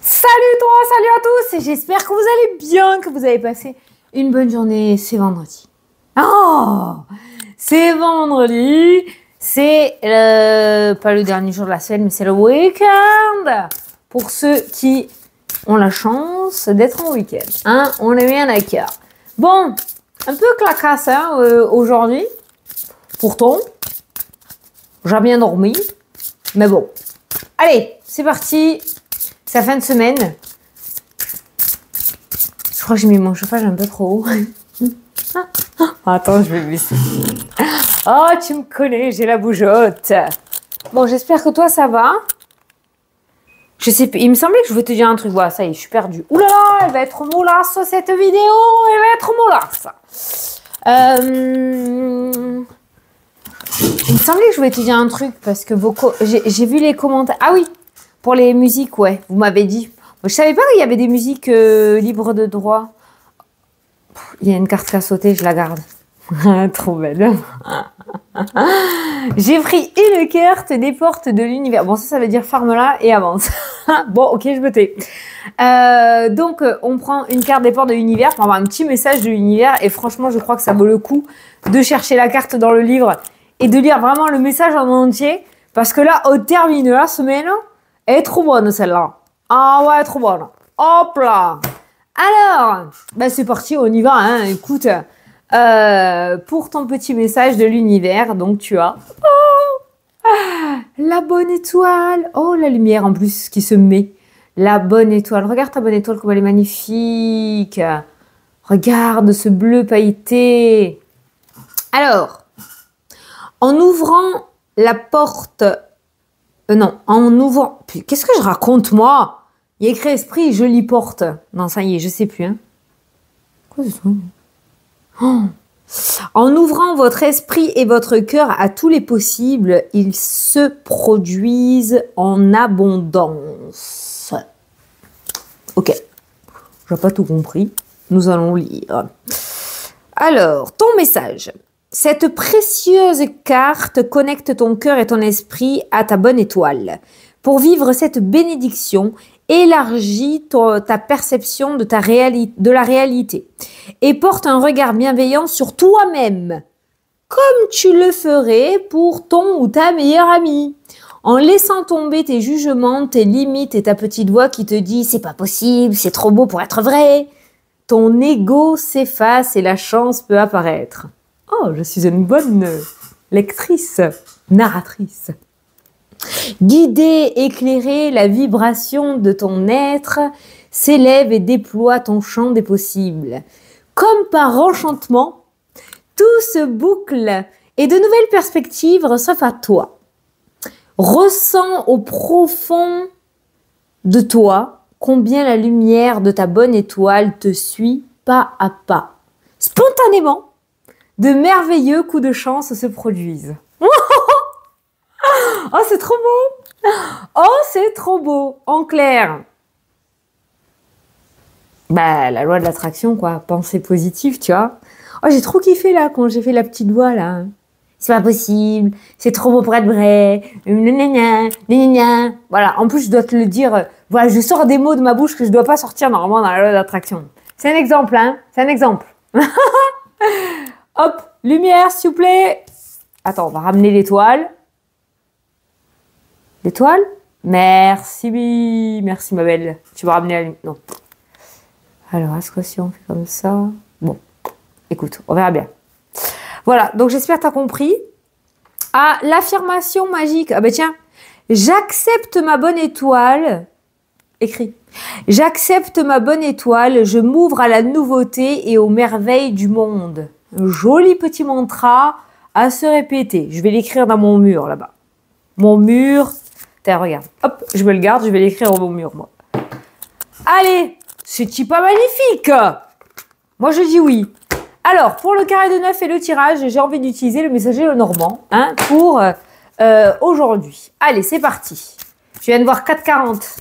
Salut toi, salut à tous et j'espère que vous allez bien, que vous avez passé une bonne journée. C'est vendredi. Oh, c'est vendredi. C'est pas le dernier jour de la semaine, mais c'est le week-end. Pour ceux qui ont la chance d'être en week-end. Hein, on est bien d'accord. Bon, un peu clacasse hein, aujourd'hui. Pourtant, j'ai bien dormi. Mais bon. Allez, c'est parti. C'est la fin de semaine. Je crois que j'ai mis mon chauffage un peu trop haut. Attends, je vais le baisser. Oh, tu me connais, j'ai la bougeotte. Bon, j'espère que toi, ça va. Je sais pas, il me semblait que je voulais te dire un truc. Voilà, ça y est, je suis perdue. Ouh là là, elle va être mollasse, cette vidéo. Elle va être mollasse. Il me semblait que je voulais te dire un truc parce que j'ai vu les commentaires. Ah oui, pour les musiques, ouais, vous m'avez dit. Je savais pas qu'il y avait des musiques libres de droit. Il y a une carte qui a sauté, je la garde. Trop belle. J'ai pris une carte des portes de l'univers. Bon, ça veut dire ferme-la et avance. Bon, ok, je me tais. Donc, on prend une carte des portes de l'univers pour avoir un petit message de l'univers. Et franchement, je crois que ça vaut le coup de chercher la carte dans le livre et de lire vraiment le message en entier. Parce que là, au terme de la semaine, elle est trop bonne celle-là. Ah ouais, trop bonne. Hop là. Alors, bah c'est parti, on y va. Hein. Écoute, pour ton petit message de l'univers, donc tu as la bonne étoile. Oh, la lumière en plus qui se met. La bonne étoile. Regarde ta bonne étoile comme elle est magnifique. Regarde ce bleu pailleté. Alors, en ouvrant la porte... non, en ouvrant... Qu'est-ce que je raconte, moi? Il y a écrit esprit, je l'y porte. Non, ça y est, je sais plus. Hein. Quoi c'est ça? Oh. En ouvrant votre esprit et votre cœur à tous les possibles, ils se produisent en abondance. Ok, j'ai pas tout compris. Nous allons lire. Alors, ton message. Cette précieuse carte connecte ton cœur et ton esprit à ta bonne étoile. Pour vivre cette bénédiction, élargis ta perception de la réalité et porte un regard bienveillant sur toi-même, comme tu le ferais pour ton ou ta meilleure amie, en laissant tomber tes jugements, tes limites et ta petite voix qui te dit « c'est pas possible, c'est trop beau pour être vrai ». Ton ego s'efface et la chance peut apparaître. Oh, je suis une bonne lectrice, narratrice. Guider, éclairer la vibration de ton être s'élève et déploie ton champ des possibles. Comme par enchantement, tout se boucle et de nouvelles perspectives s'offrent à toi. Ressens au profond de toi combien la lumière de ta bonne étoile te suit pas à pas. Spontanément, de merveilleux coups de chance se produisent. Oh, c'est trop beau! Oh, c'est trop beau! En clair, bah, la loi de l'attraction, quoi. Pensée positive, tu vois. Oh, j'ai trop kiffé, là, quand j'ai fait la petite voix, là. C'est pas possible, c'est trop beau pour être vrai. Voilà, en plus, je dois te le dire. Voilà, je sors des mots de ma bouche que je dois pas sortir normalement dans la loi de l'attraction. C'est un exemple, hein. C'est un exemple. Hop, lumière, s'il vous plaît. Attends, on va ramener l'étoile. L'étoile? Merci, merci ma belle. Tu vas ramener la lumière. Non. Alors, est-ce que si on fait comme ça? Bon, écoute, on verra bien. Voilà, donc j'espère que tu as compris. Ah, l'affirmation magique. Ah ben tiens, j'accepte ma bonne étoile. Écrit. J'accepte ma bonne étoile, je m'ouvre à la nouveauté et aux merveilles du monde. Un joli petit mantra à se répéter. Je vais l'écrire dans mon mur là-bas. Mon mur. Tiens, regarde. Hop, je me le garde, je vais l'écrire au mur, moi. Allez, c'est-tu pas magnifique? Moi, je dis oui. Alors, pour le carré de 9 et le tirage, j'ai envie d'utiliser le messager Lenormand hein, pour aujourd'hui. Allez, c'est parti. Je viens de voir 4,40.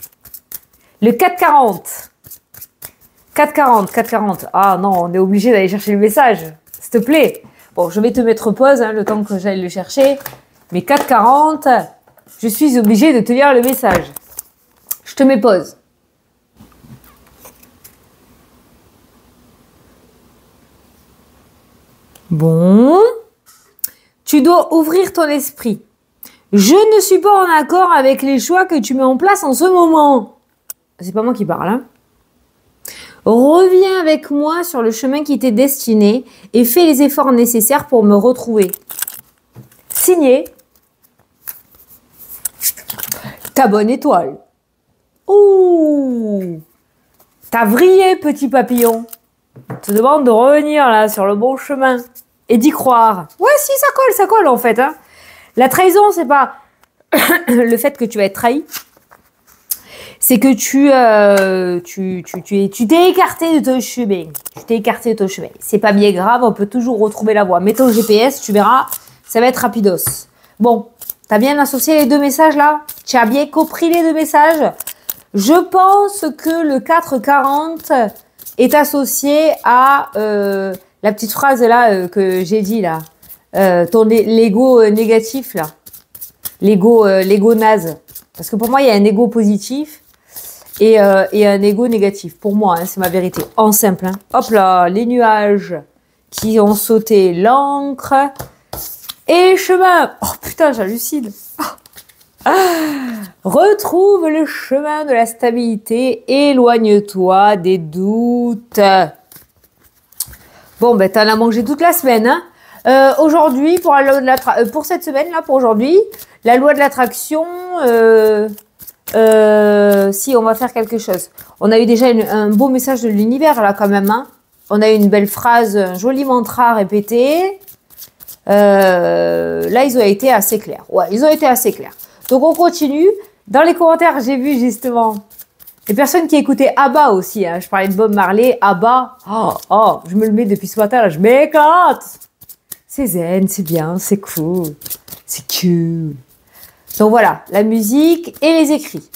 Le 4,40. 4,40, 4,40. Ah non, on est obligé d'aller chercher le message. S'il te plaît. Bon, je vais te mettre pause hein, le temps que j'aille le chercher. Mais 4,40... Je suis obligée de te lire le message. Je te mets pause. Bon. Tu dois ouvrir ton esprit. Je ne suis pas en accord avec les choix que tu mets en place en ce moment. C'est pas moi qui parle, hein. Reviens avec moi sur le chemin qui t'est destiné et fais les efforts nécessaires pour me retrouver. Signé. Ta bonne étoile. Ouh, t'as vrillé, petit papillon. Je te demande de revenir là sur le bon chemin et d'y croire. Ouais, si, ça colle en fait, hein. La trahison, c'est pas le fait que tu vas être trahi. C'est que tu t'es écarté de ton chemin. Tu t'es écarté de ton chemin. C'est pas bien grave, on peut toujours retrouver la voie. Mets ton GPS, tu verras, ça va être rapidos. Bon, t'as bien associé les deux messages là? Tu as bien compris les deux messages? Je pense que le 440 est associé à la petite phrase là que j'ai dit là. L'ego négatif là. L'ego naze. Parce que pour moi, il y a un ego positif et un ego négatif. Pour moi, hein, c'est ma vérité. En simple. Hein. Hop là, les nuages qui ont sauté l'encre et chemin. Oh putain, j'hallucine. Retrouve le chemin de la stabilité. Éloigne-toi des doutes. Bon, ben, t'en as mangé toute la semaine. Hein. Aujourd'hui, pour cette semaine-là, pour aujourd'hui, la loi de l'attraction... si, on va faire quelque chose. On a eu déjà un beau message de l'univers, là, quand même. Hein. On a eu une belle phrase, un joli mantra répété. Là, ils ont été assez clairs. Ouais, ils ont été assez clairs. Donc, on continue. Dans les commentaires, j'ai vu, justement, les personnes qui écoutaient ABBA aussi. Hein. Je parlais de Bob Marley, ABBA. Oh, je me le mets depuis ce matin, là. Je m'éclate. C'est zen, c'est bien, c'est cool. C'est cool. Donc voilà, la musique et les écrits.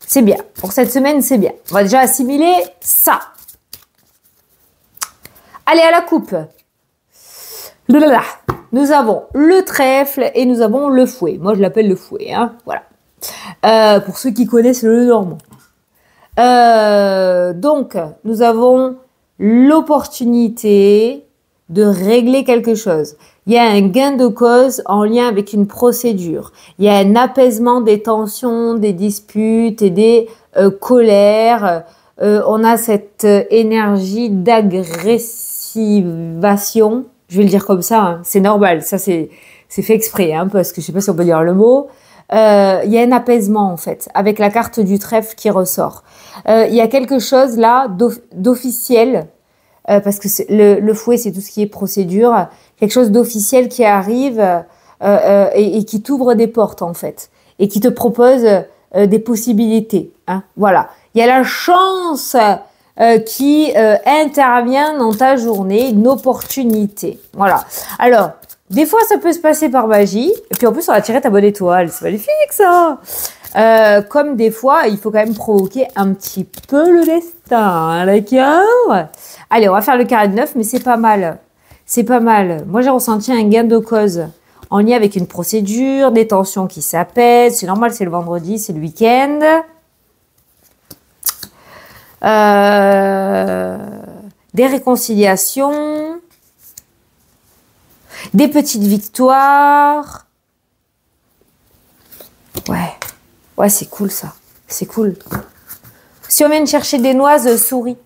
C'est bien. Pour cette semaine, c'est bien. On va déjà assimiler ça. Allez, à la coupe. Nous avons le trèfle et nous avons le fouet. Moi, je l'appelle le fouet. Hein. Voilà. Pour ceux qui connaissent le normand. Donc, nous avons l'opportunité de régler quelque chose. Il y a un gain de cause en lien avec une procédure. Il y a un apaisement des tensions, des disputes et des colères. On a cette énergie d'agressivation. Je vais le dire comme ça, hein. C'est normal. Ça, c'est fait exprès, hein, parce que je sais pas si on peut dire le mot. Il y a un apaisement, en fait, avec la carte du trèfle qui ressort. Il y a quelque chose là d'officiel. Parce que le fouet, c'est tout ce qui est procédure, quelque chose d'officiel qui arrive et qui t'ouvre des portes, en fait, et qui te propose des possibilités. Hein, voilà. Il y a la chance qui intervient dans ta journée, une opportunité. Voilà. Alors, des fois, ça peut se passer par magie, et puis en plus, on va tirer ta bonne étoile. C'est magnifique, ça. Comme des fois, il faut quand même provoquer un petit peu le destin, d'accord? Allez, on va faire le carré de 9, mais c'est pas mal. C'est pas mal. Moi, j'ai ressenti un gain de cause en lien avec une procédure, des tensions qui s'apaisent. C'est normal, c'est le vendredi, c'est le week-end. Des réconciliations. Des petites victoires. Ouais, c'est cool ça. C'est cool. Si on vient chercher des noises, souris.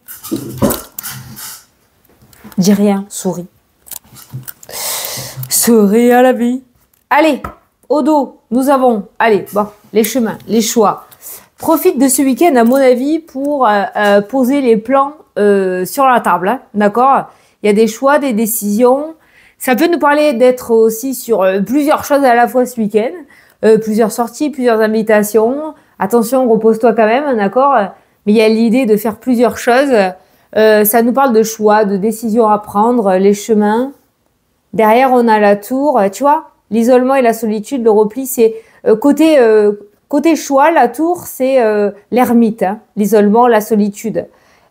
Dis rien, souris. Souris à la vie. Allez, au dos, nous avons, allez, bon, les chemins, les choix. Profite de ce week-end, à mon avis, pour poser les plans sur la table, hein, d'accord? Il y a des choix, des décisions. Ça peut nous parler d'être aussi sur plusieurs choses à la fois ce week-end. Plusieurs sorties, plusieurs invitations. Attention, repose-toi quand même, d'accord? Mais il y a l'idée de faire plusieurs choses. Ça nous parle de choix, de décisions à prendre, les chemins. Derrière, on a la tour. Tu vois, l'isolement et la solitude, le repli, c'est côté choix. La tour, c'est l'ermite, hein, l'isolement, la solitude.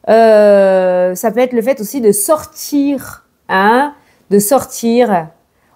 Ça peut être le fait aussi de sortir, hein, de sortir.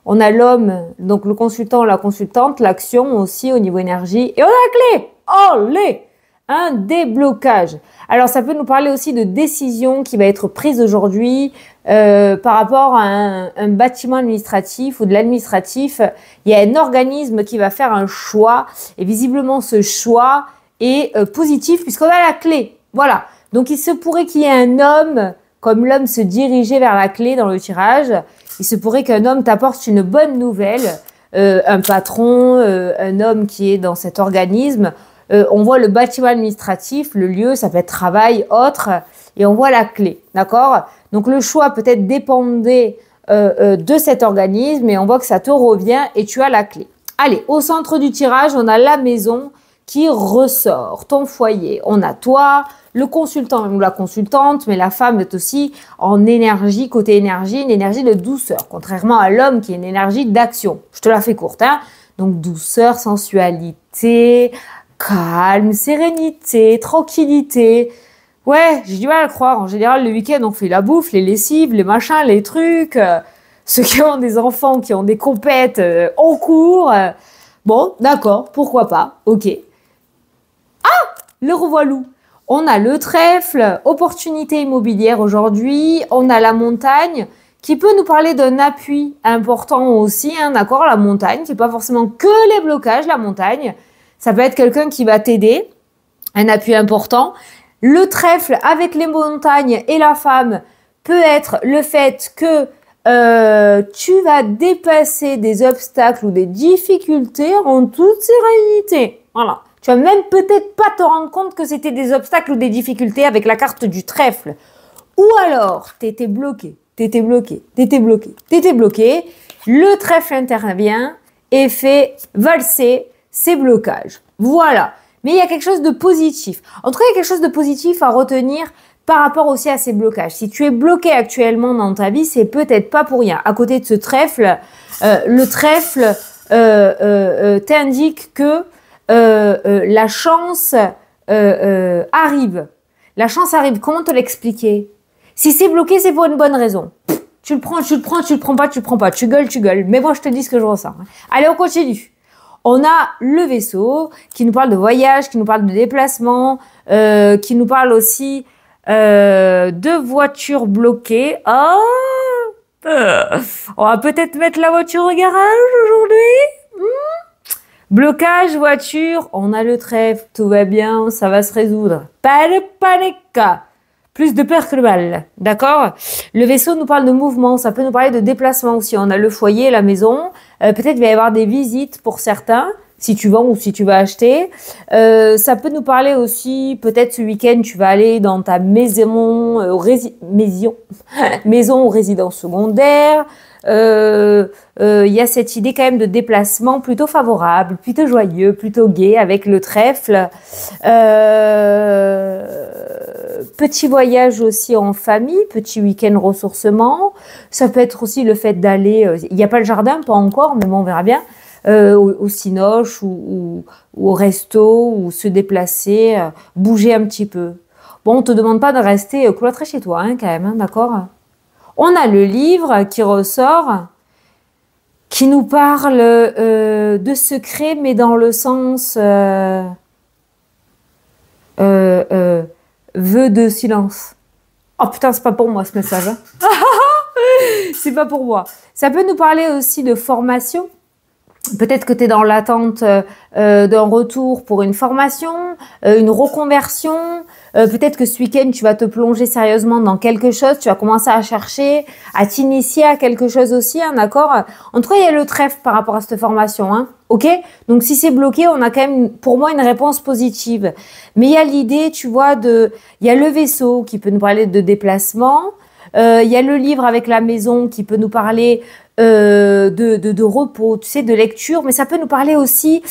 On a l'homme, donc le consultant, la consultante, l'action aussi au niveau énergie. Et on a la clé. Olé! un déblocage. Alors, ça peut nous parler aussi de décision qui va être prise aujourd'hui par rapport à un bâtiment administratif ou de l'administratif. Il y a un organisme qui va faire un choix et visiblement, ce choix est positif puisqu'on a la clé. Voilà. Donc, il se pourrait qu'il y ait un homme, comme l'homme se dirigeait vers la clé dans le tirage, il se pourrait qu'un homme t'apporte une bonne nouvelle, un patron, un homme qui est dans cet organisme. On voit le bâtiment administratif, le lieu, ça peut être travail, autre, et on voit la clé, d'accord? Donc le choix peut-être dépendait de cet organisme, et on voit que ça te revient et tu as la clé. Allez, au centre du tirage, on a la maison qui ressort, ton foyer. On a toi, le consultant ou la consultante, mais la femme est aussi en énergie, côté énergie, une énergie de douceur, contrairement à l'homme qui est une énergie d'action. Je te la fais courte, hein? Donc douceur, sensualité, calme, sérénité, tranquillité. Ouais, j'ai du mal à le croire. En général, le week-end, on fait la bouffe, les lessives, les machins, les trucs. Ceux qui ont des enfants, qui ont des compètes en cours. Bon, d'accord, pourquoi pas. Ok. Le revoilou. On a le trèfle, opportunité immobilière aujourd'hui. On a la montagne qui peut nous parler d'un appui important aussi, hein, d'accord? La montagne, c'est pas forcément que les blocages, la montagne. Ça peut être quelqu'un qui va t'aider, un appui important. Le trèfle avec les montagnes et la femme peut être le fait que tu vas dépasser des obstacles ou des difficultés en toute sérénité. Voilà. Tu vas même peut-être pas te rendre compte que c'était des obstacles ou des difficultés avec la carte du trèfle. Ou alors, t'étais bloqué. Le trèfle intervient et fait valser ces blocages. Voilà. Mais il y a quelque chose de positif. En tout cas, il y a quelque chose de positif à retenir par rapport aussi à ces blocages. Si tu es bloqué actuellement dans ta vie, c'est peut-être pas pour rien. À côté de ce trèfle, le trèfle t'indique que la chance arrive. La chance arrive. Comment te l'expliquer? Si c'est bloqué, c'est pour une bonne raison. Tu le prends pas. Tu gueules. Mais moi, je te dis ce que je ressens. Allez, on continue. On a le vaisseau qui nous parle de voyage, qui nous parle de déplacement, qui nous parle aussi de voitures bloquées. Oh, on va peut-être mettre la voiture au garage aujourd'hui. Blocage, voiture, on a le trèfle, tout va bien, ça va se résoudre. Pas de panique. Plus de peur que de mal, d'accord? Le vaisseau nous parle de mouvement, ça peut nous parler de déplacement aussi. On a le foyer, la maison, peut-être il va y avoir des visites pour certains, si tu vends ou si tu vas acheter. Ça peut nous parler aussi, peut-être ce week-end, tu vas aller dans ta maison ou résidence secondaire. Il y a cette idée quand même de déplacement plutôt favorable, plutôt joyeux, plutôt gai avec le trèfle. Petit voyage aussi en famille, petit week-end ressourcement. Ça peut être aussi le fait d'aller, il n'y a pas le jardin, pas encore, mais bon, on verra bien, au cinoche ou au resto, ou se déplacer, bouger un petit peu. Bon, on te demande pas de rester cloîtré chez toi, hein, quand même, hein, d'accord? On a le livre qui ressort, qui nous parle de secrets, mais dans le sens vœu de silence. Oh putain, c'est pas pour moi ce message. Hein. C'est pas pour moi. Ça peut nous parler aussi de formation. Peut-être que tu es dans l'attente d'un retour pour une formation, une reconversion. Peut-être que ce week-end, tu vas te plonger sérieusement dans quelque chose. Tu vas commencer à chercher, à t'initier à quelque chose aussi, hein, d'accord? En tout cas, il y a le trèfle par rapport à cette formation, hein, ok? Donc, si c'est bloqué, on a quand même, pour moi, une réponse positive. Mais il y a l'idée, tu vois, il y a le vaisseau qui peut nous parler de déplacement. Il y a le livre avec la maison qui peut nous parler de repos, tu sais, de lecture, mais ça peut nous parler aussi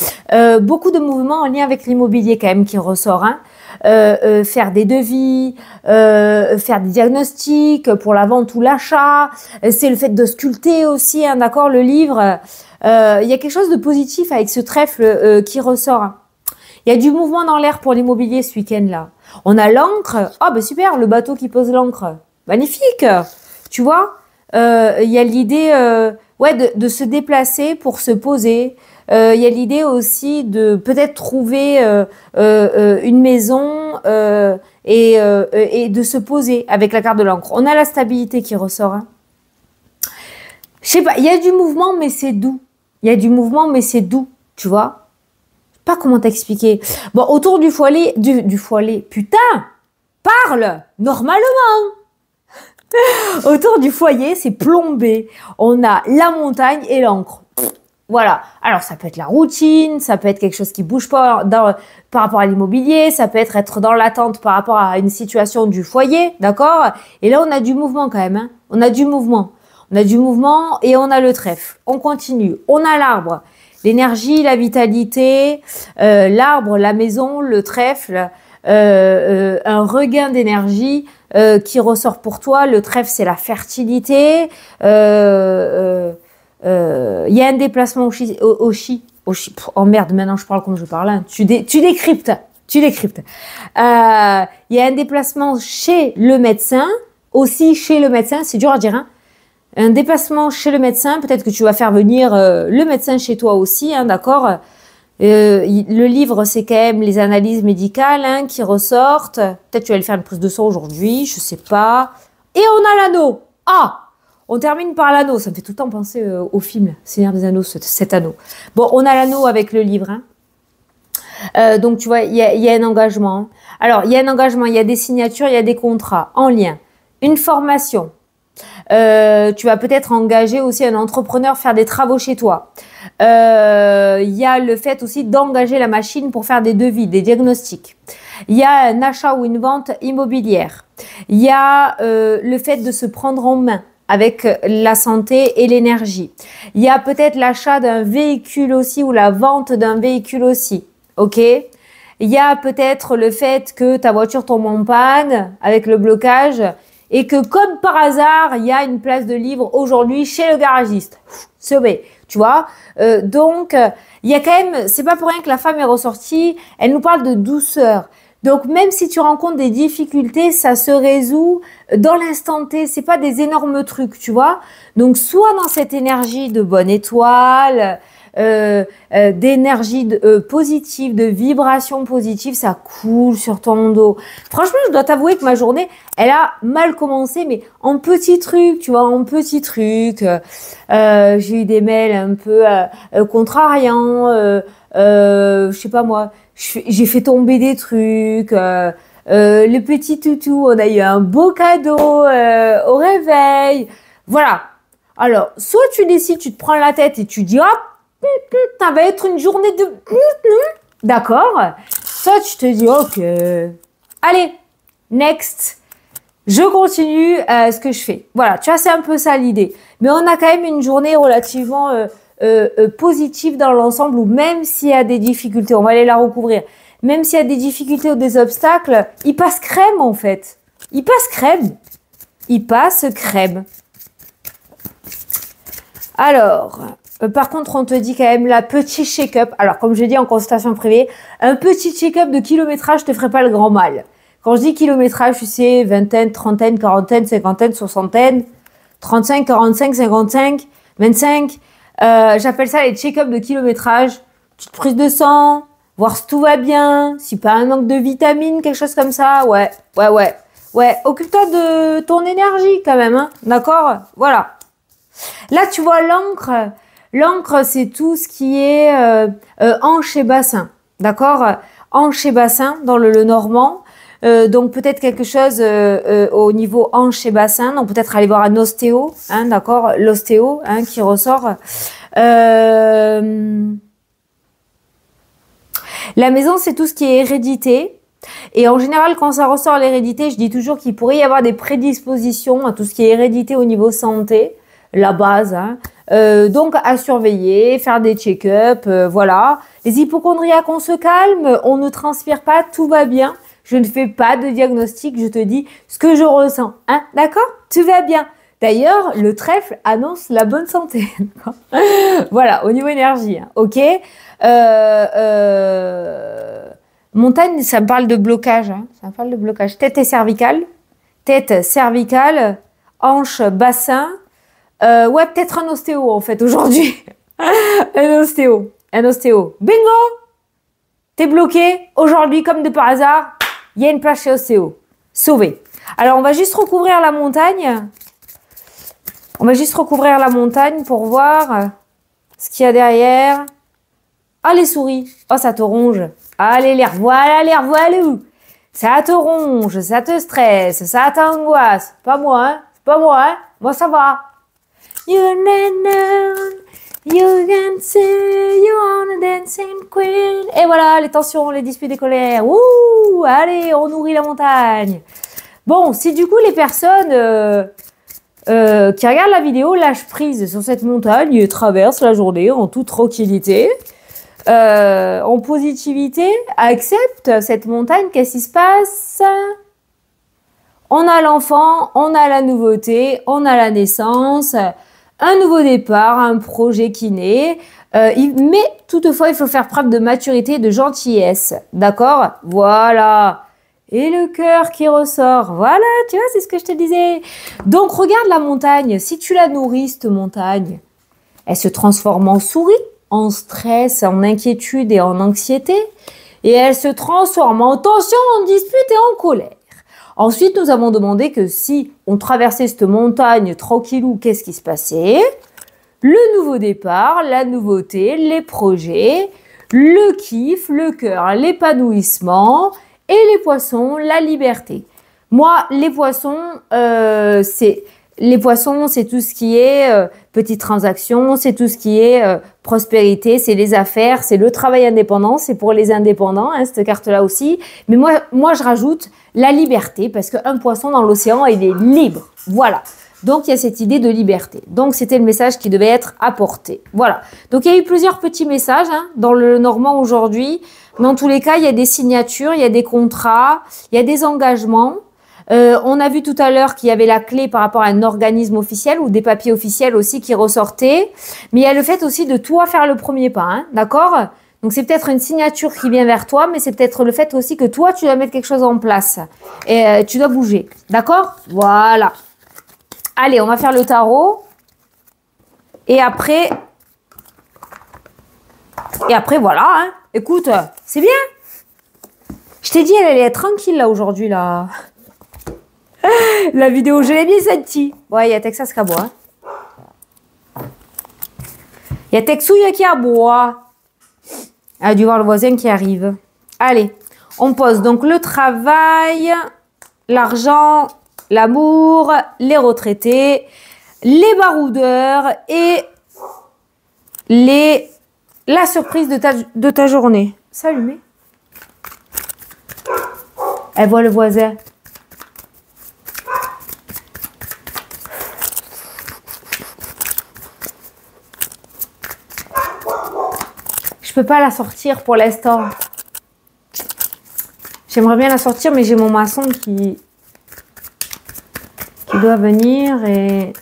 beaucoup de mouvements en lien avec l'immobilier quand même qui ressort, hein. Faire des devis, faire des diagnostics pour la vente ou l'achat, c'est le fait de sculpter aussi, hein, d'accord, le livre. Il y a quelque chose de positif avec ce trèfle qui ressort. Hein. Il y a du mouvement dans l'air pour l'immobilier ce week-end-là. On a l'encre. Ah ben super, le bateau qui pose l'encre. Magnifique. Tu vois, il y a l'idée ouais, de se déplacer pour se poser, il y a l'idée aussi de peut-être trouver une maison et de se poser avec la carte de l'encre. On a la stabilité qui ressort. Hein. Je sais pas, il y a du mouvement, mais c'est doux. Il y a du mouvement, mais c'est doux, tu vois. Je sais pas comment t'expliquer. Bon, autour du foyer, du foyer, putain, parle normalement. Autour du foyer, c'est plombé. On a la montagne et l'encre. Voilà. Alors, ça peut être la routine, ça peut être quelque chose qui bouge pas par rapport à l'immobilier, ça peut être dans l'attente par rapport à une situation du foyer, d'accord? Et là, on a du mouvement quand même. Hein. On a du mouvement. On a du mouvement et on a le trèfle. On continue. On a l'arbre. L'énergie, la vitalité, l'arbre, la maison, le trèfle, un regain d'énergie qui ressort pour toi. Le trèfle, c'est la fertilité. Il y a un déplacement oh merde, maintenant je parle comme je parle. Hein. Tu décryptes. Il y a un déplacement chez le médecin. Aussi chez le médecin, c'est dur à dire. Hein. Un déplacement chez le médecin. Peut-être que tu vas faire venir le médecin chez toi aussi. Hein, d'accord. Le livre, c'est quand même les analyses médicales hein, qui ressortent. Peut-être tu vas aller faire une prise de sang aujourd'hui, je sais pas. Et on a l'anneau. Ah, on termine par l'anneau. Ça me fait tout le temps penser au film Seigneur des Anneaux, cet anneau. Bon, on a l'anneau avec le livre. Hein. Donc, tu vois, il y a un engagement. Alors, il y a un engagement, il y a des signatures, il y a des contrats en lien. Une formation. Tu vas peut-être engager aussi un entrepreneur faire des travaux chez toi. Il y a le fait aussi d'engager la machine pour faire des devis, des diagnostics. Il y a un achat ou une vente immobilière. Il y a le fait de se prendre en main avec la santé et l'énergie. Il y a peut-être l'achat d'un véhicule aussi ou la vente d'un véhicule aussi. Ok ? Il y a peut-être le fait que ta voiture tombe en panne avec le blocage et que comme par hasard, il y a une place de libre aujourd'hui chez le garagiste. Sauvé, tu vois. Donc, il y a quand même, c'est pas pour rien que la femme est ressortie, elle nous parle de douceur. Donc, même si tu rencontres des difficultés, ça se résout dans l'instant T. C'est pas des énormes trucs, tu vois. Donc, soit dans cette énergie de bonne étoile, d'énergie positive, de vibration positive, ça coule sur ton dos. Franchement, je dois t'avouer que ma journée, elle a mal commencé, mais en petits trucs, tu vois, en petits trucs. J'ai eu des mails un peu contrariants, je sais pas moi, j'ai fait tomber des trucs. Le petit toutou, on a eu un beau cadeau au réveil. Voilà. Alors, soit tu décides, tu te prends la tête et tu dis, hop, ça va être une journée de... D'accord. Soit tu te dis, ok, allez, next, je continue ce que je fais. Voilà, tu vois, c'est un peu ça l'idée. Mais on a quand même une journée relativement positive dans l'ensemble où même s'il y a des difficultés, on va aller la recouvrir, même s'il y a des difficultés ou des obstacles, il passe crème en fait. Il passe crème. Il passe crème. Alors... par contre, on te dit quand même la petite check-up. Alors, comme je dis en consultation privée, un petit check-up de kilométrage te ferait pas le grand mal. Quand je dis kilométrage, tu sais, vingtaine, trentaine, quarantaine, cinquantaine, soixantaine, 35, 45, 55, 25. J'appelle ça les check-up de kilométrage. Petite prise de sang, voir si tout va bien, si pas un manque de vitamines, quelque chose comme ça. Ouais, occupe-toi de ton énergie quand même, hein. D'accord? Voilà. Là, tu vois l'encre. L'encre, c'est tout ce qui est hanche et bassin, d'accord? Hanche et bassin dans le normand. Donc peut-être quelque chose au niveau hanche et bassin. Donc peut-être aller voir un ostéo, hein, d'accord? L'ostéo, hein, qui ressort. La maison, c'est tout ce qui est hérédité. Et en général, quand ça ressort l'hérédité, je dis toujours qu'il pourrait y avoir des prédispositions à tout ce qui est hérédité au niveau santé. La base, hein. Donc à surveiller, faire des check-up, voilà. Les hypocondriaques, on se calme, on ne transpire pas, tout va bien. Je ne fais pas de diagnostic, je te dis ce que je ressens, hein, d'accord? Tout va bien. D'ailleurs, le trèfle annonce la bonne santé. Voilà, au niveau énergie, hein, ok? Montagne, ça me parle de blocage, hein, ça me parle de blocage. Tête et cervicale, hanche, bassin. Ouais, peut-être un ostéo en fait aujourd'hui. Un ostéo. un ostéo. Bingo! T'es bloqué. Aujourd'hui, comme de par hasard, il y a une place chez ostéo. Sauvé. Alors, on va juste recouvrir la montagne. On va juste recouvrir la montagne pour voir ce qu'il y a derrière. Ah, les souris. Oh, ça te ronge. Allez, les revoilà, les revoilà. Ça te ronge, ça te stresse, ça t'angoisse. Pas moi, hein. C'est pas moi, hein. Moi, ça va. You can say you're a dancing queen. Et voilà, les tensions, les disputes, les colères. Ouh, allez, on nourrit la montagne. Bon, si du coup, les personnes... qui regardent la vidéo lâchent prise sur cette montagne et traversent la journée en toute tranquillité, en positivité, acceptent cette montagne. Qu'est-ce qui se passe? On a l'enfant, on a la nouveauté, on a la naissance, un nouveau départ, un projet qui naît, mais toutefois il faut faire preuve de maturité et de gentillesse, d'accord? Voilà. Et le cœur qui ressort. Voilà, tu vois, c'est ce que je te disais. Donc, regarde la montagne. Si tu la nourris, cette montagne, elle se transforme en souris, en stress, en inquiétude et en anxiété. Et elle se transforme en tension, en dispute et en colère. Ensuite, nous avons demandé que si on traversait cette montagne tranquillou, qu'est-ce qui se passait? Le nouveau départ, la nouveauté, les projets, le kiff, le cœur, l'épanouissement... Et les poissons, la liberté. Moi, les poissons, c'est tout ce qui est petites transactions, c'est tout ce qui est prospérité, c'est les affaires, c'est le travail indépendant, c'est pour les indépendants, hein, cette carte-là aussi. Mais moi, je rajoute la liberté parce qu'un poisson dans l'océan, il est libre. Voilà. Donc, il y a cette idée de liberté. Donc, c'était le message qui devait être apporté. Voilà. Donc, il y a eu plusieurs petits messages hein, dans le Normand aujourd'hui. Dans tous les cas, il y a des signatures, il y a des contrats, il y a des engagements. On a vu tout à l'heure qu'il y avait la clé par rapport à un organisme officiel ou des papiers officiels aussi qui ressortaient. Mais il y a le fait aussi de toi faire le premier pas, hein, d'accord? Donc, c'est peut-être une signature qui vient vers toi, mais c'est peut-être le fait aussi que toi, tu dois mettre quelque chose en place. Et tu dois bouger, d'accord? Voilà. Allez, on va faire le tarot. Et après, voilà, hein. Écoute, c'est bien. Je t'ai dit, elle allait être tranquille, là, aujourd'hui, là. La vidéo, je l'ai bien sentie. Ouais, il y a Texas qui aboie. Il y a Texouille qui aboie. Elle a dû voir le voisin qui arrive. Allez, on pose donc le travail, l'argent, l'amour, les retraités, les baroudeurs et la surprise de ta journée. C'est allumé. Elle voit le voisin. Je peux pas la sortir pour l'instant. J'aimerais bien la sortir, mais j'ai mon maçon qui doit venir et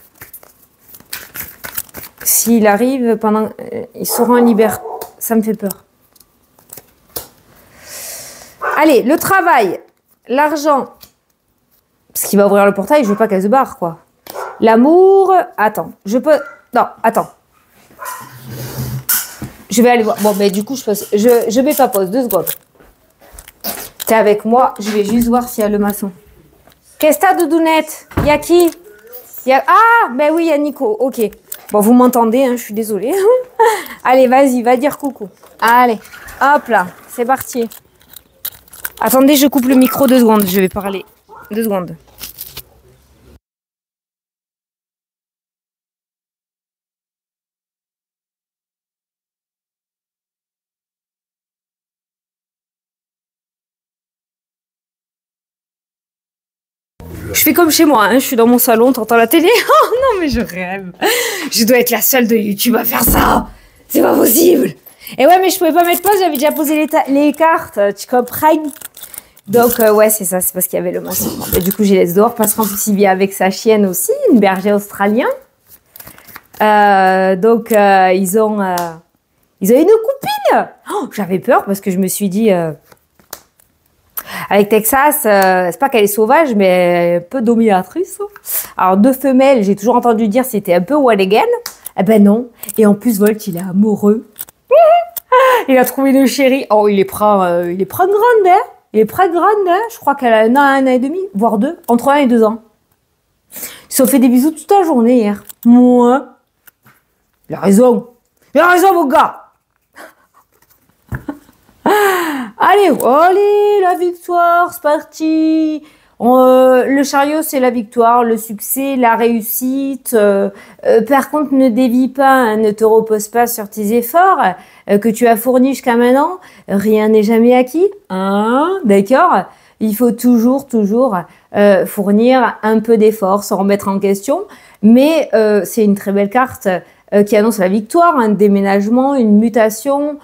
s'il arrive pendant... il sera en liberté. Ça me fait peur. Allez, le travail, l'argent. Parce qu'il va ouvrir le portail, je veux pas qu'elle se barre, quoi. L'amour... Attends, je peux... Non, attends. Je vais aller voir. Bon, mais du coup, je mets pas pause. 2 secondes. T'es avec moi. Je vais juste voir s'il y a le maçon. Qu'est-ce que t'as, doudounette? Il y a qui? Ah, ben oui, il y a Nico. Ok. Bon, vous m'entendez, hein, je suis désolée. Allez, vas-y, va dire coucou. Allez, hop là, c'est parti. Attendez, je coupe le micro 2 secondes. Je vais parler. 2 secondes. Je fais comme chez moi, hein, je suis dans mon salon, t'entends la télé. Oh non, mais je rêve. Je dois être la seule de YouTube à faire ça. C'est pas possible. Et ouais, mais je pouvais pas mettre pause, j'avais déjà posé les cartes, tu comprends? Donc, ouais, c'est ça, c'est parce qu'il y avait le maçon. Et du coup, je les laisse dehors parce qu'en plus, il vit avec sa chienne aussi, une berger australien. Donc, ils ont une copine. Oh, j'avais peur parce que je me suis dit... avec Texas, c'est pas qu'elle est sauvage, mais un peu dominatrice. Alors, 2 femelles, j'ai toujours entendu dire c'était un peu one again. Eh ben non. Et en plus, Volt, il est amoureux. Il a trouvé une chérie. Oh, il les prend grandes, hein. Il les prend grandes, hein. Je crois qu'elle a un an et demi, voire 2, entre 1 et 2 ans. Ils se sont fait des bisous toute la journée hier. Moi. Il a raison. Il a raison, mon gars. Allez, la victoire, c'est parti. Le chariot, c'est la victoire, le succès, la réussite. Par contre, ne dévie pas, hein, ne te repose pas sur tes efforts que tu as fournis jusqu'à maintenant. Rien n'est jamais acquis, hein, d'accord? Il faut toujours fournir un peu d'efforts, se remettre en question. Mais c'est une très belle carte qui annonce la victoire, un déménagement, une mutation.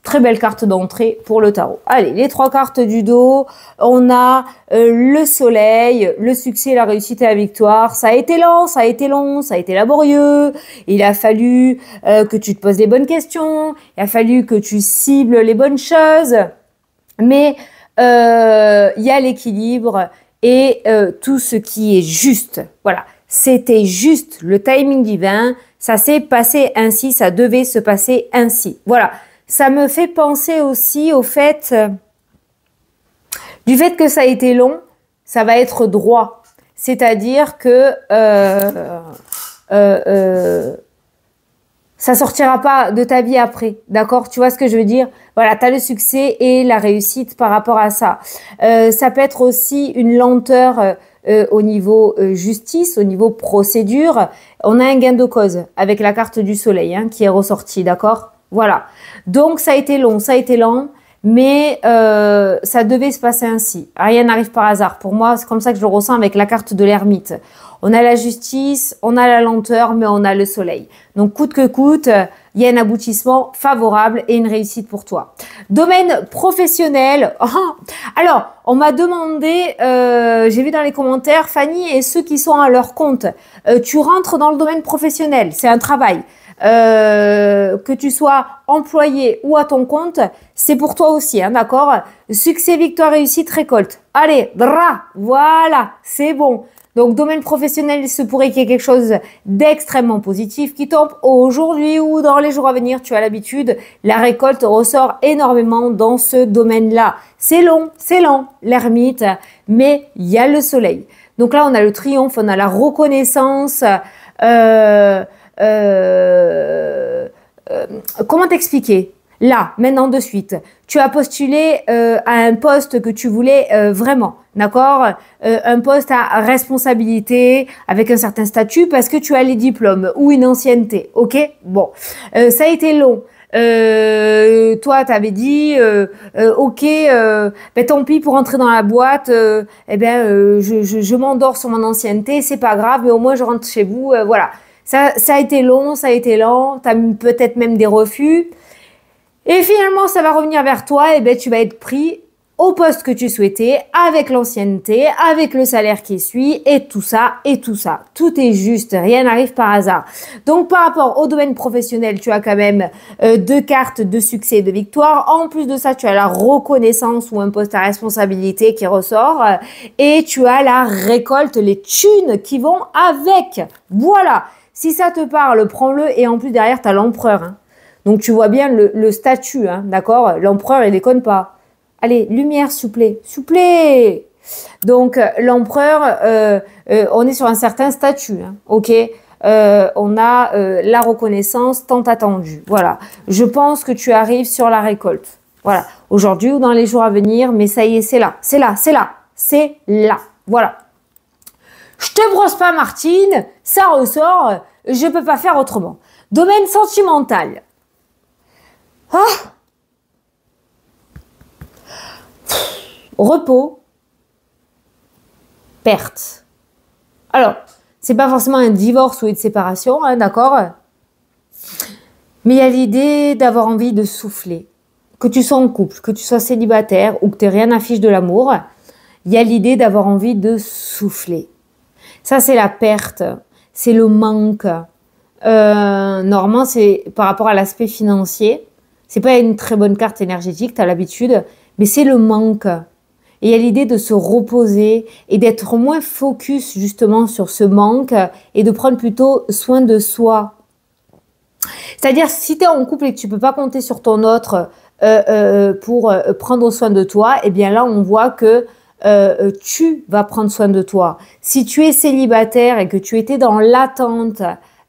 Très belle carte d'entrée pour le tarot. Allez, les 3 cartes du dos. On a le soleil, le succès, la réussite et la victoire. Ça a été lent, ça a été long, ça a été laborieux. Il a fallu que tu te poses les bonnes questions. Il a fallu que tu cibles les bonnes choses. Mais il y a l'équilibre et tout ce qui est juste. Voilà, c'était juste le timing divin. Ça s'est passé ainsi, ça devait se passer ainsi. Voilà. Ça me fait penser aussi au fait, du fait que ça a été long, ça va être droit. C'est-à-dire que ça sortira pas de ta vie après, d'accord? Tu vois ce que je veux dire? Voilà, tu as le succès et la réussite par rapport à ça. Ça peut être aussi une lenteur au niveau justice, au niveau procédure. On a un gain de cause avec la carte du soleil hein, qui est ressortie, d'accord? Voilà. Donc, ça a été long, ça a été lent, mais ça devait se passer ainsi. Rien n'arrive par hasard. Pour moi, c'est comme ça que je le ressens avec la carte de l'ermite. On a la justice, on a la lenteur, mais on a le soleil. Donc, coûte que coûte, il y a un aboutissement favorable et une réussite pour toi. Domaine professionnel. Alors, on m'a demandé, j'ai vu dans les commentaires, Fanny, et ceux qui sont à leur compte, tu rentres dans le domaine professionnel, c'est un travail. Que tu sois employé ou à ton compte, c'est pour toi aussi, hein, d'accord? Succès, victoire, réussite, récolte. Allez, voilà, c'est bon. Donc, domaine professionnel, il se pourrait qu'il y ait quelque chose d'extrêmement positif qui tombe aujourd'hui ou dans les jours à venir. Tu as l'habitude, la récolte ressort énormément dans ce domaine-là. C'est long, c'est lent, l'ermite, mais il y a le soleil. Donc là, on a le triomphe, on a la reconnaissance. Comment t'expliquer? Là, maintenant de suite, tu as postulé à un poste que tu voulais vraiment, d'accord? Un poste à responsabilité avec un certain statut parce que tu as les diplômes ou une ancienneté, ok? Bon, ça a été long. Toi, t'avais dit, ok, ben tant pis pour entrer dans la boîte. Je m'endors sur mon ancienneté, c'est pas grave, mais au moins je rentre chez vous, voilà. Ça a été long, ça a été lent, tu as peut-être même des refus. Et finalement, ça va revenir vers toi et ben tu vas être pris au poste que tu souhaitais, avec l'ancienneté, avec le salaire qui suit et tout ça et tout ça. Tout est juste, rien n'arrive par hasard. Donc par rapport au domaine professionnel, tu as quand même 2 cartes de succès et de victoire. En plus de ça, tu as la reconnaissance ou un poste à responsabilité qui ressort et tu as la récolte, les thunes qui vont avec. Voilà. Si ça te parle, prends-le et en plus derrière, tu as l'empereur. Hein. Donc tu vois bien le statut, hein, d'accord? L'empereur, il déconne pas. Allez, lumière, s'il vous plaît. S'il vous plaît. Donc l'empereur, on est sur un certain statut, hein, ok? On a la reconnaissance tant attendue. Voilà. Je pense que tu arrives sur la récolte. Voilà. Aujourd'hui ou dans les jours à venir, mais ça y est, c'est là. C'est là, c'est là. C'est là. Voilà. Je te brosse pas, Martine. Ça ressort. Je peux pas faire autrement. Domaine sentimental. Ah! Repos. Perte. Alors, c'est pas forcément un divorce ou une séparation, hein, d'accord? Mais il y a l'idée d'avoir envie de souffler. Que tu sois en couple, que tu sois célibataire ou que tu n'aies rien à fiche de l'amour, il y a l'idée d'avoir envie de souffler. Ça, c'est la perte. C'est le manque. Normalement, c'est par rapport à l'aspect financier. C'est pas une très bonne carte énergétique, tu as l'habitude, mais c'est le manque. Et il y a l'idée de se reposer et d'être moins focus justement sur ce manque et de prendre plutôt soin de soi. C'est-à-dire, si tu es en couple et que tu peux pas compter sur ton autre pour prendre soin de toi, eh bien là, on voit que tu vas prendre soin de toi. Si tu es célibataire et que tu étais dans l'attente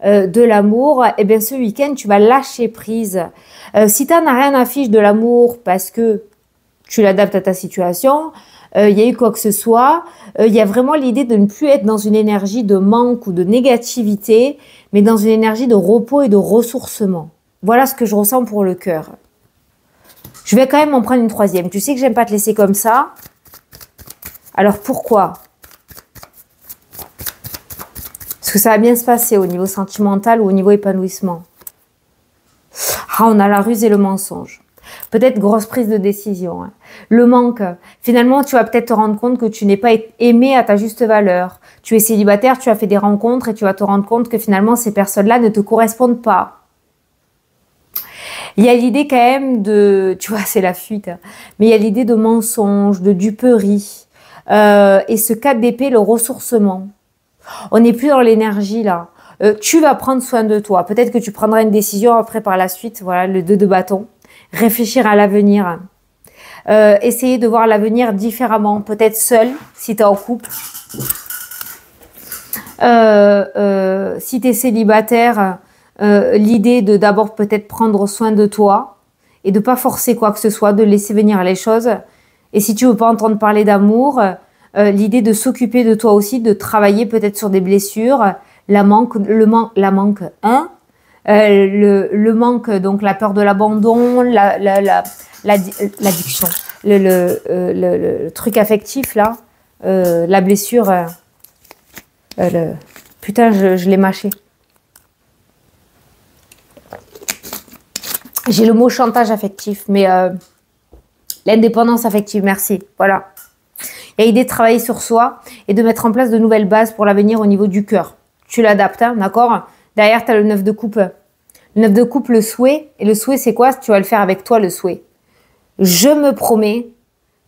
de l'amour, eh bien ce week-end, tu vas lâcher prise. Si tu n'as rien à fiche de l'amour parce que tu l'adaptes à ta situation, il y a eu quoi que ce soit, il y a vraiment l'idée de ne plus être dans une énergie de manque ou de négativité, mais dans une énergie de repos et de ressourcement. Voilà ce que je ressens pour le cœur. Je vais quand même en prendre une troisième. Tu sais que j'aime pas te laisser comme ça. Alors pourquoi? Parce que ça va bien se passer au niveau sentimental ou au niveau épanouissement. Ah, on a la ruse et le mensonge. Peut-être grosse prise de décision. Hein. Le manque. Finalement, tu vas peut-être te rendre compte que tu n'es pas aimé à ta juste valeur. Tu es célibataire, tu as fait des rencontres et tu vas te rendre compte que finalement, ces personnes-là ne te correspondent pas. Il y a l'idée quand même de... Tu vois, c'est la fuite. Hein, mais il y a l'idée de mensonge, de duperie. Et ce 4 d'épée, le ressourcement. On n'est plus dans l'énergie là. Tu vas prendre soin de toi. Peut-être que tu prendras une décision après par la suite. Voilà, le 2 de bâton. Réfléchir à l'avenir. Essayer de voir l'avenir différemment. Peut-être seul, si tu es en couple. Si tu es célibataire, l'idée de d'abord peut-être prendre soin de toi et de pas forcer quoi que ce soit, de laisser venir les choses. Et si tu veux pas entendre parler d'amour, l'idée de s'occuper de toi aussi, de travailler peut-être sur des blessures, le manque, le manque, donc la peur de l'abandon, l'addiction, le truc affectif là, la blessure, putain, je l'ai mâché. J'ai le mot chantage affectif, mais l'indépendance affective, merci, voilà. Il y a l'idée de travailler sur soi et de mettre en place de nouvelles bases pour l'avenir au niveau du cœur. Tu l'adaptes, hein, d'accord? Derrière, tu as le 9 de coupe. Le 9 de coupe, le souhait. Et le souhait, c'est quoi? Tu vas le faire avec toi, le souhait. Je me promets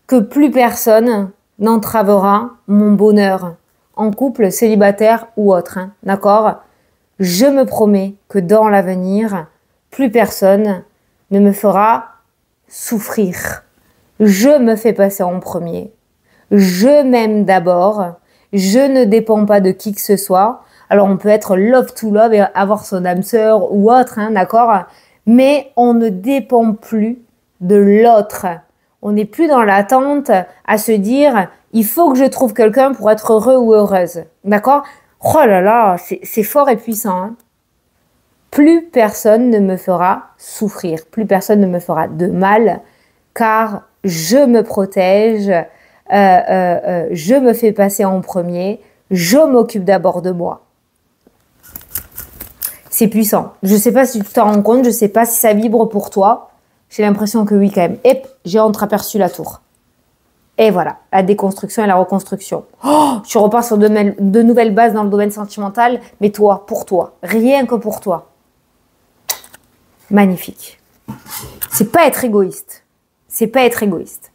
que plus personne n'entravera mon bonheur. En couple, célibataire ou autre, hein, d'accord? Je me promets que dans l'avenir, plus personne ne me fera souffrir. Je me fais passer en premier. Je m'aime d'abord. Je ne dépends pas de qui que ce soit. Alors, on peut être love to love et avoir son âme sœur ou autre, hein, d'accord? Mais on ne dépend plus de l'autre. On n'est plus dans l'attente à se dire « il faut que je trouve quelqu'un pour être heureux ou heureuse ». D'accord? Oh là là, c'est fort et puissant. Hein. Plus personne ne me fera souffrir. Plus personne ne me fera de mal car je me protège, je me fais passer en premier, je m'occupe d'abord de moi. C'est puissant. Je ne sais pas si tu t'en rends compte, je ne sais pas si ça vibre pour toi. J'ai l'impression que oui quand même. Et j'ai entreaperçu la tour. Et voilà, la déconstruction et la reconstruction. Oh, tu repars sur de nouvelles bases dans le domaine sentimental, mais toi, pour toi, rien que pour toi. Magnifique. C'est pas être égoïste. C'est pas être égoïste.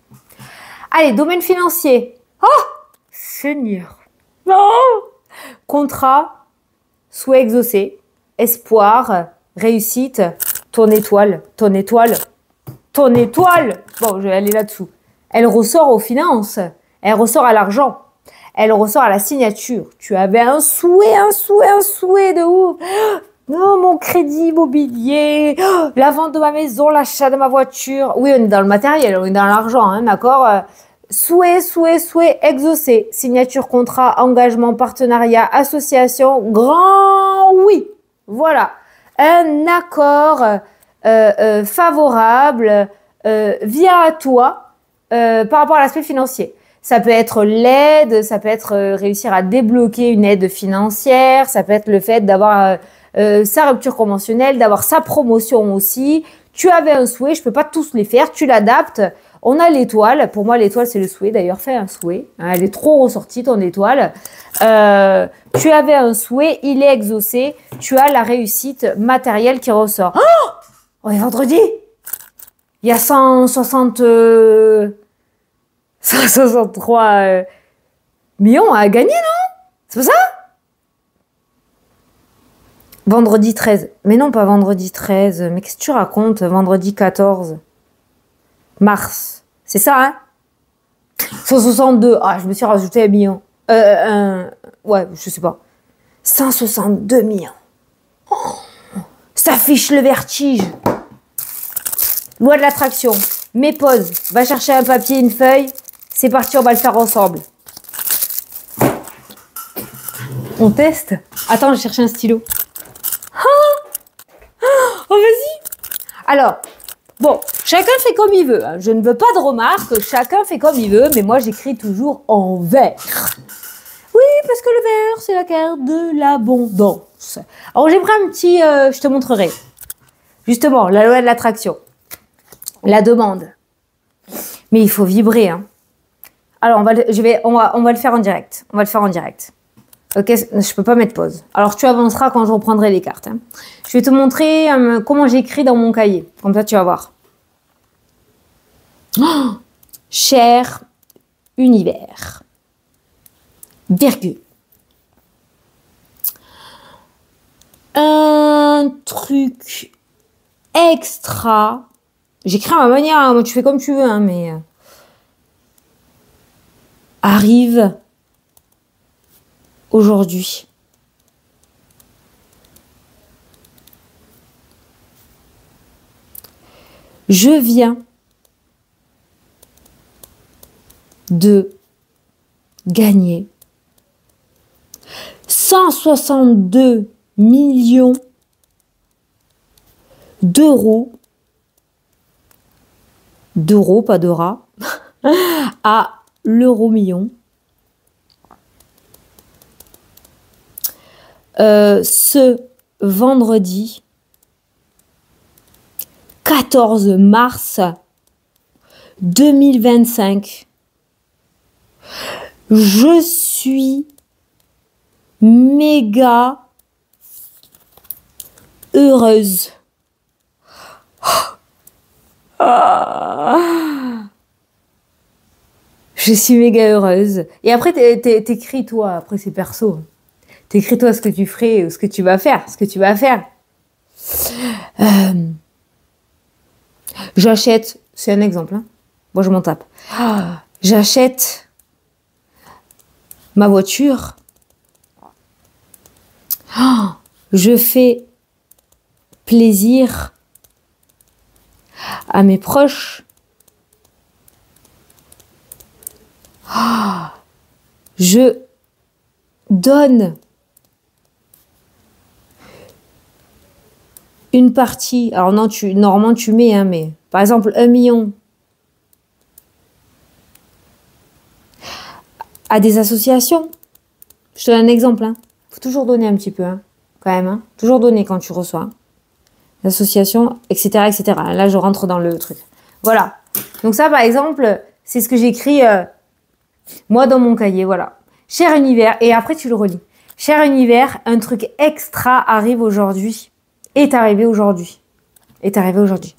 Allez, domaine financier. Oh, Seigneur. Non. Contrat, souhait exaucé, espoir, réussite, ton étoile, ton étoile, ton étoile. Bon, je vais aller là-dessous. Elle ressort aux finances, elle ressort à l'argent, elle ressort à la signature. Tu avais un souhait de ouf. Non, mon crédit immobilier, la vente de ma maison, l'achat de ma voiture. Oui, on est dans le matériel, on est dans l'argent, hein, d'accord? Souhait exaucé. Signature, contrat, engagement, partenariat, association, grand oui. Voilà. Un accord favorable vient à toi par rapport à l'aspect financier. Ça peut être l'aide, ça peut être réussir à débloquer une aide financière, ça peut être le fait d'avoir sa rupture conventionnelle, d'avoir sa promotion aussi. Tu avais un souhait, je peux pas tous les faire, tu l'adaptes. On a l'étoile. Pour moi, l'étoile, c'est le souhait. D'ailleurs, fais un souhait. Elle est trop ressortie, ton étoile. Tu avais un souhait, il est exaucé. Tu as la réussite matérielle qui ressort. Oh, on est vendredi. Il y a 163 millions à gagner, non? C'est pas ça? Vendredi 13. Mais non, pas vendredi 13. Mais qu'est-ce que tu racontes? Vendredi 14 mars. C'est ça, hein? 162. Ah, je me suis rajouté un million. Ouais, je sais pas. 162 millions. Oh, ça fiche le vertige. Loi de l'attraction. Mets pause. Va chercher un papier, une feuille. C'est parti, on va le faire ensemble. On teste? Attends, je cherche un stylo. Oh, vas-y. Alors, bon, chacun fait comme il veut. Hein. Je ne veux pas de remarques. Chacun fait comme il veut. Mais moi, j'écris toujours en vert. Oui, parce que le vert, c'est la carte de l'abondance. Alors, j'ai pris un petit... je te montrerai. Justement, la loi de l'attraction. La demande. Mais il faut vibrer. Hein. Alors, on va le faire en direct. On va le faire en direct. Ok, je peux pas mettre pause. Alors, tu avanceras quand je reprendrai les cartes. Hein. Je vais te montrer comment j'écris dans mon cahier. Comme ça, tu vas voir. Oh, cher univers. Virgule. Un truc extra. J'écris à ma manière. Hein. Moi, tu fais comme tu veux. Hein, mais arrive aujourd'hui. Je viens de gagner 162 millions d'euros, pas de rat, à l'euro million. Ce vendredi 14 mars 2025, je suis méga heureuse. Je suis méga heureuse. Et après, t'écris toi, après c'est perso. T'écris toi ce que tu ferais, ce que tu vas faire, J'achète, c'est un exemple, hein. Moi je m'en tape. J'achète ma voiture. Je fais plaisir à mes proches. Je donne une partie. Alors non, normalement tu mets, hein, mais par exemple 1 million à des associations. Je te donne un exemple. Hein. Faut toujours donner un petit peu, hein, quand même. Hein. Toujours donner quand tu reçois. Hein. Association, etc., etc. Là, je rentre dans le truc. Voilà. Donc ça, par exemple, c'est ce que j'écris moi dans mon cahier. Voilà. Cher univers. Et après, tu le relis. Cher univers, un truc extra arrive aujourd'hui. Est arrivé aujourd'hui. Est arrivé aujourd'hui.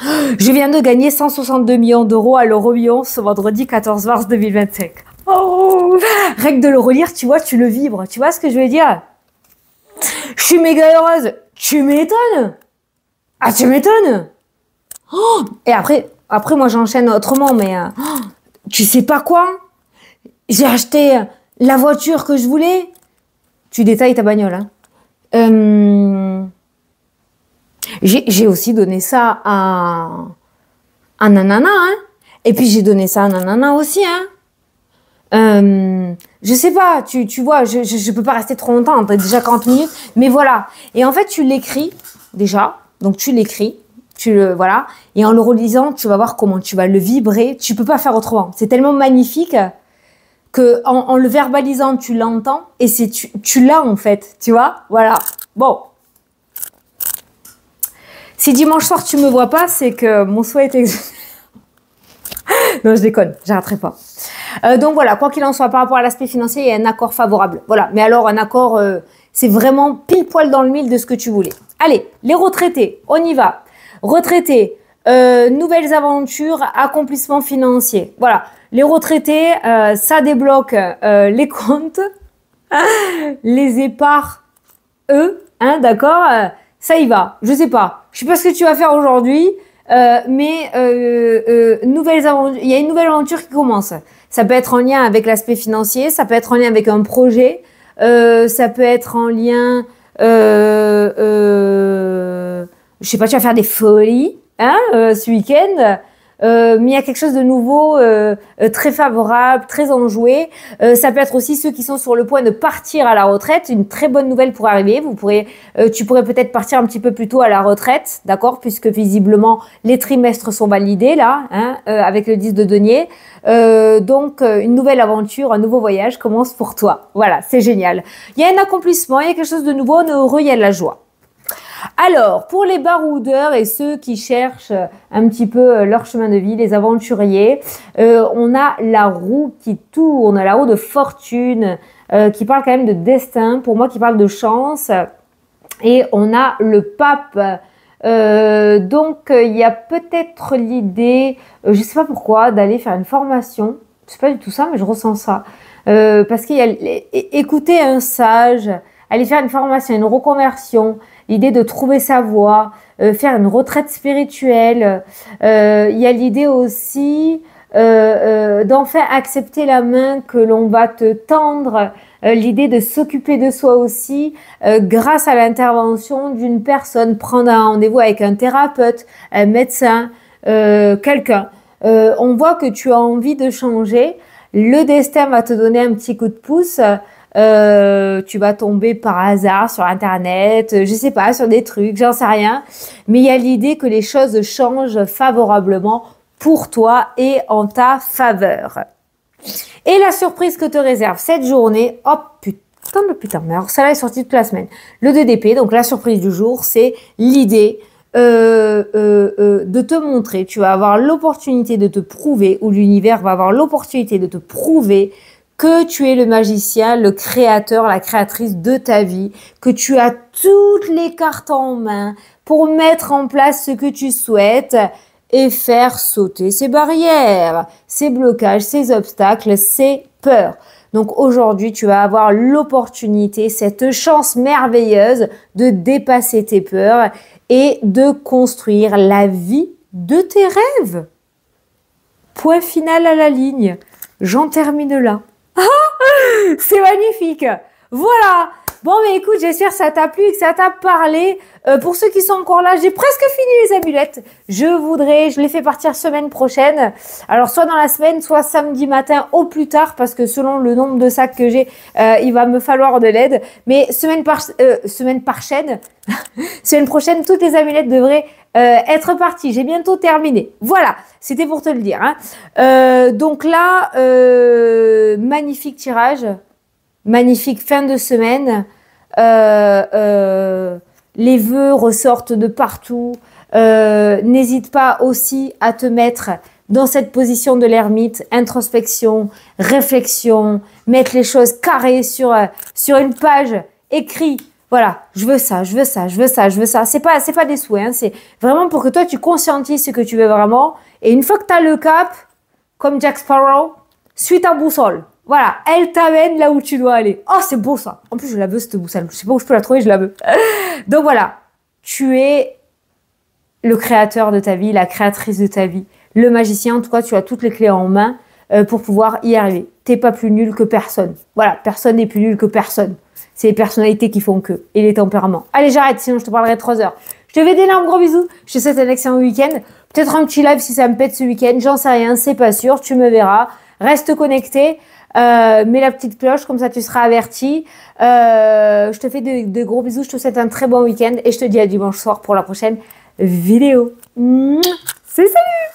Je viens de gagner 162 millions d'euros à l'euro million ce vendredi 14 mars 2025. Oh, rien que de le relire, tu vois, tu le vibres. Tu vois ce que je veux dire? Je suis méga heureuse. Tu m'étonnes. Ah, tu m'étonnes. Oh, et après, moi, j'enchaîne autrement, mais tu sais pas quoi? J'ai acheté la voiture que je voulais. Tu détailles ta bagnole. Hein. J'ai aussi donné ça à Nanana, hein. Et puis j'ai donné ça à Nanana aussi, hein. Je sais pas, tu vois, je peux pas rester trop longtemps, t'as déjà 40 minutes, mais voilà. Et en fait, tu l'écris déjà, donc tu l'écris, voilà. Et en le relisant, tu vas voir comment tu vas le vibrer. Tu peux pas faire autrement. C'est tellement magnifique que en le verbalisant, tu l'entends et tu l'as en fait, tu vois. Voilà. Bon. Si dimanche soir tu me vois pas, c'est que mon souhait est exaucé. Non, je déconne, j'arrêterai pas. Donc voilà, quoi qu'il en soit, par rapport à l'aspect financier, il y a un accord favorable. Voilà, mais alors un accord, c'est vraiment pile poil dans le mille de ce que tu voulais. Allez, les retraités, on y va. Retraités, nouvelles aventures, accomplissement financier. Voilà, les retraités, ça débloque les comptes, les épargnes, eux, hein, d'accord, ça y va. Je sais pas ce que tu vas faire aujourd'hui, mais nouvelles aventures, il y a une nouvelle aventure qui commence. Ça peut être en lien avec l'aspect financier, ça peut être en lien avec un projet, ça peut être en lien, je sais pas, tu vas faire des folies, hein, ce week-end. Mais il y a quelque chose de nouveau, très favorable, très enjoué. Ça peut être aussi ceux qui sont sur le point de partir à la retraite. Une très bonne nouvelle pour arriver. Tu pourrais peut-être partir un petit peu plus tôt à la retraite, d'accord, puisque visiblement les trimestres sont validés là, hein, avec le 10 de denier. Donc une nouvelle aventure, un nouveau voyage commence pour toi. Voilà, c'est génial. Il y a un accomplissement, il y a quelque chose de nouveau, on est heureux, il y a de la joie. Alors, pour les baroudeurs et ceux qui cherchent un petit peu leur chemin de vie, les aventuriers, on a la roue qui tourne, la roue de fortune, qui parle quand même de destin, pour moi qui parle de chance. Et on a le pape. Donc, il y a peut-être l'idée, je ne sais pas pourquoi, d'aller faire une formation. C'est pas du tout ça, mais je ressens ça. Parce qu'il y a écouter un sage, aller faire une formation, une reconversion, l'idée de trouver sa voie, faire une retraite spirituelle. Il y a l'idée aussi d'enfin accepter la main que l'on va te tendre, l'idée de s'occuper de soi aussi grâce à l'intervention d'une personne, prendre un rendez-vous avec un thérapeute, un médecin, quelqu'un. On voit que tu as envie de changer. Le destin va te donner un petit coup de pouce. Tu vas tomber par hasard sur internet, je sais pas, sur des trucs, j'en sais rien. Mais il y a l'idée que les choses changent favorablement pour toi et en ta faveur. Et la surprise que te réserve cette journée, oh putain, mais alors ça là est sorti toute la semaine. Le 2 d'épée, donc la surprise du jour, c'est l'idée de te montrer. Tu vas avoir l'opportunité de te prouver, ou l'univers va avoir l'opportunité de te prouver que tu es le magicien, le créateur, la créatrice de ta vie, que tu as toutes les cartes en main pour mettre en place ce que tu souhaites et faire sauter ces barrières, ces blocages, ces obstacles, ces peurs. Donc aujourd'hui, tu vas avoir l'opportunité, cette chance merveilleuse de dépasser tes peurs et de construire la vie de tes rêves. Point final à la ligne. J'en termine là. C'est magnifique. Voilà. Bon, mais écoute, j'espère que ça t'a plu et que ça t'a parlé. Pour ceux qui sont encore là, j'ai presque fini les amulettes. Je les fais partir semaine prochaine. Alors, soit dans la semaine, soit samedi matin au plus tard, parce que selon le nombre de sacs que j'ai, il va me falloir de l'aide. Mais semaine prochaine, toutes les amulettes devraient être parties. J'ai bientôt terminé. Voilà, c'était pour te le dire. Hein. Donc là, magnifique tirage. Magnifique fin de semaine. Les vœux ressortent de partout. N'hésite pas aussi à te mettre dans cette position de l'ermite, introspection, réflexion, mettre les choses carrées sur une page, écrit. Voilà, je veux ça, je veux ça, je veux ça, je veux ça. C'est pas des souhaits, hein, c'est vraiment pour que toi tu conscientises ce que tu veux vraiment. Et une fois que tu as le cap, comme Jack Sparrow, suis ta boussole. Voilà, elle t'amène là où tu dois aller. Oh, c'est beau ça. En plus, je la veux cette boussole. Je sais pas où je peux la trouver, je la veux. Donc voilà, tu es le créateur de ta vie, la créatrice de ta vie, le magicien. En tout cas, tu as toutes les clés en main pour pouvoir y arriver. T'es pas plus nul que personne. Voilà, personne n'est plus nul que personne. C'est les personnalités qui font que et les tempéraments. Allez, j'arrête, sinon je te parlerai 3 heures. Je te fais d'énormes gros bisous. Je te souhaite un excellent week-end. Peut-être un petit live si ça me pète ce week-end. J'en sais rien, c'est pas sûr. Tu me verras. Reste connecté. Mets la petite cloche, comme ça tu seras averti. Je te fais de gros bisous. Je te souhaite un très bon week-end. Et je te dis à dimanche soir pour la prochaine vidéo. Salut!